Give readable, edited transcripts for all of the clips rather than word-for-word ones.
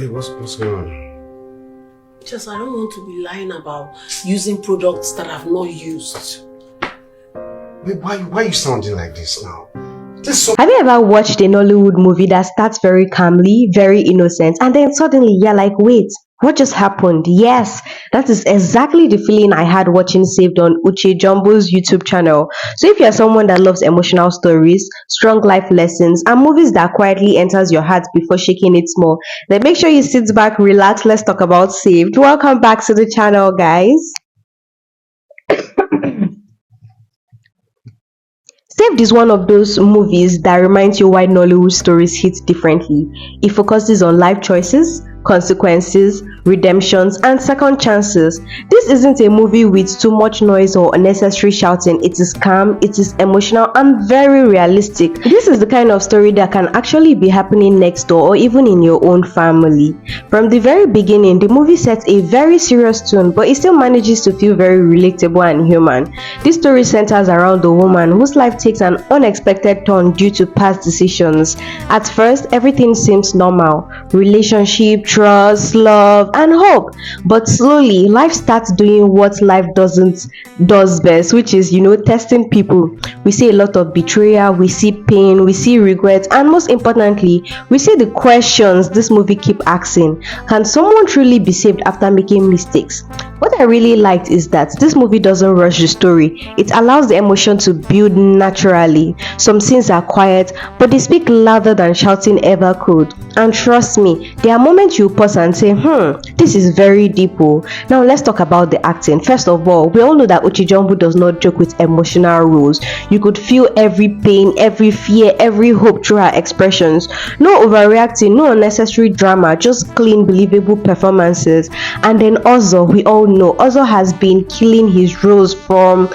Hey, what's going on? Just, I don't want to be lying about using products that I've not used. Wait, why are you sounding like this now? Have you ever watched a Nollywood movie that starts very calmly, very innocent, and then suddenly you're like, wait, what just happened? Yes, that is exactly the feeling I had watching Saved on Uche Jombo's YouTube channel. So if you're someone that loves emotional stories, strong life lessons, and movies that quietly enters your heart before shaking it small, then make sure you sit back, relax, let's talk about Saved. Welcome back to the channel, guys. Saved is one of those movies that reminds you why Nollywood stories hit differently. It focuses on life choices, consequences, redemptions, and second chances. This isn't a movie with too much noise or unnecessary shouting. It is calm, it is emotional, and very realistic. This is the kind of story that can actually be happening next door or even in your own family. From the very beginning, the movie sets a very serious tone, but it still manages to feel very relatable and human. This story centers around a woman whose life takes an unexpected turn due to past decisions. At first, everything seems normal. Relationship, trust, love, and hope. But slowly, life starts doing what life does best, which is, testing people. We see a lot of betrayal, we see pain, we see regret, and most importantly, we see the questions this movie keep asking. Can someone truly be saved after making mistakes? What I really liked is that this movie doesn't rush the story. It allows the emotion to build naturally. Some scenes are quiet, but they speak louder than shouting ever could. And trust me, there are moments you pause and say, this is very deep. Now let's talk about the acting. First of all, we all know that Uche Jombo does not joke with emotional roles. You could feel every pain, every fear, every hope through her expressions. No overreacting, no unnecessary drama, just clean, believable performances. And then Uzor, we all know Uzor has been killing his roles from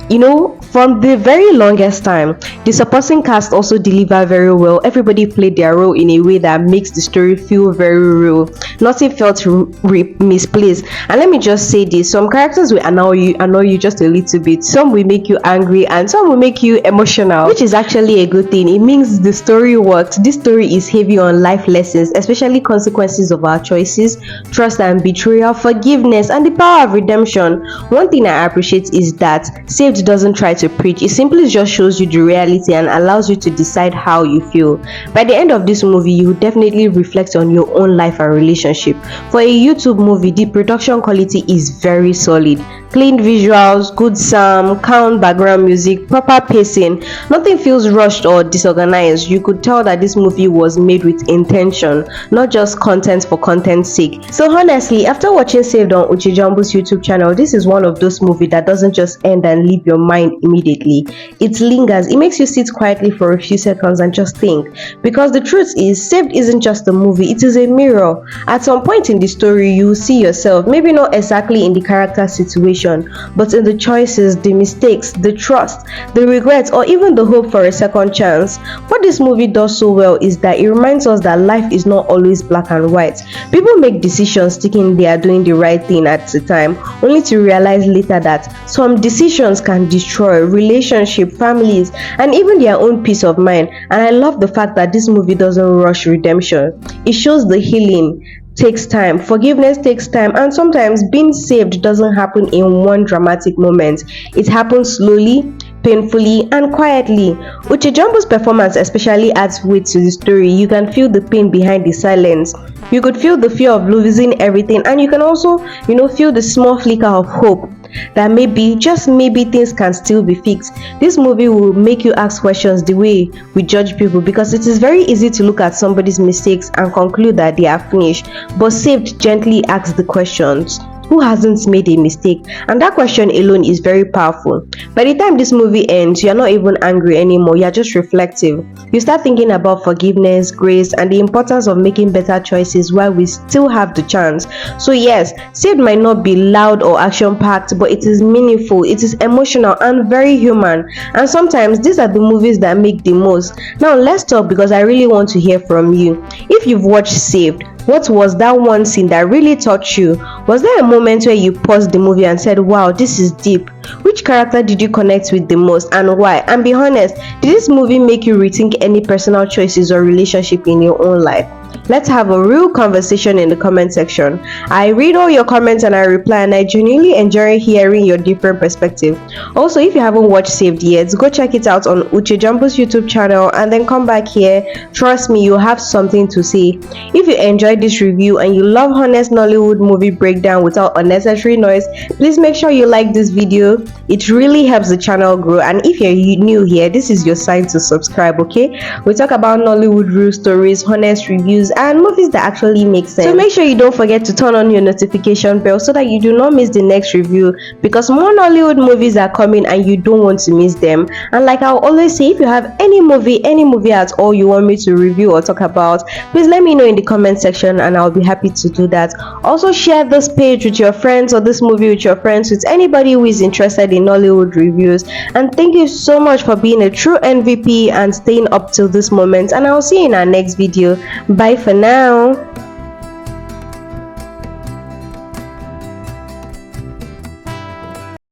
the very longest time. The supporting cast also delivered very well. Everybody played their role in a way that makes the story feel very real. Nothing felt misplaced. And let me just say this, some characters will annoy you just a little bit. Some will make you angry and some will make you emotional, which is actually a good thing. It means the story worked. This story is heavy on life lessons, especially consequences of our choices, trust and betrayal, forgiveness, and the power of redemption. One thing I appreciate is that Saved doesn't try to preach. It simply just shows you the reality and allows you to decide how you feel. By the end of this movie, you will definitely reflect on your own life and relationship. For a YouTube movie, the production quality is very solid. Clean visuals, good sound, calm background music, proper pacing. Nothing feels rushed or disorganized. You could tell that this movie was made with intention, not just content for content's sake. So honestly, after watching Saved on Uche Jombo's YouTube channel, this is one of those movies that doesn't just end and leave your mind immediately. It lingers. It makes you sit quietly for a few seconds and just think. Because the truth is, Saved isn't just a movie, it is a mirror. At some point in the story, you see yourself, maybe not exactly in the character situation, but in the choices, the mistakes, the trust, the regrets, or even the hope for a second chance. What this movie does so well is that it reminds us that life is not always black and white. People make decisions thinking they are doing the right thing at the time, only to realize later that some decisions can destroy relationships, families, and even their own peace of mind. And I love the fact that this movie doesn't rush redemption. It shows the healing takes time, forgiveness takes time, and sometimes being saved doesn't happen in one dramatic moment. It happens slowly, painfully, and quietly. Uche Jombo's performance especially adds weight to the story. You can feel the pain behind the silence. You could feel the fear of losing everything, and you can also, feel the small flicker of hope that maybe, just maybe, things can still be fixed. This movie will make you ask questions the way we judge people, because it is very easy to look at somebody's mistakes and conclude that they are finished, but Saved gently asks the questions. Who hasn't made a mistake? And that question alone is very powerful. By the time this movie ends, you're not even angry anymore, you're just reflective. You start thinking about forgiveness, grace, and the importance of making better choices while we still have the chance. So yes, Saved might not be loud or action-packed, but it is meaningful, it is emotional, and very human. And sometimes these are the movies that make the most. Now let's talk, because I really want to hear from you. If you've watched Saved, what was that one scene that really touched you? Was there a moment where you paused the movie and said, wow, this is deep? Which character did you connect with the most, and why? And be honest, did this movie make you rethink any personal choices or relationship in your own life? Let's have a real conversation in the comment section. I read all your comments and I reply, and I genuinely enjoy hearing your different perspective. Also, if you haven't watched Saved yet, go check it out on Uche Jombo's YouTube channel and then come back here. Trust me, you'll have something to say. If you enjoyed this review and you love honest Nollywood movie breakdown without unnecessary noise, please make sure you like this video. It really helps the channel grow, and if you're new here, this is your sign to subscribe. Okay, we talk about Nollywood real stories, honest reviews, and movies that actually make sense. So make sure you don't forget to turn on your notification bell so that you do not miss the next review, because more Nollywood movies are coming and you don't want to miss them. And like I'll always say, if you have any movie at all you want me to review or talk about, please let me know in the comment section and I'll be happy to do that. Also, share this page with your friends or this movie with your friends, with anybody who is interested in Nollywood reviews. And thank you so much for being a true MVP and staying up till this moment, and I'll see you in our next video. Bye for now.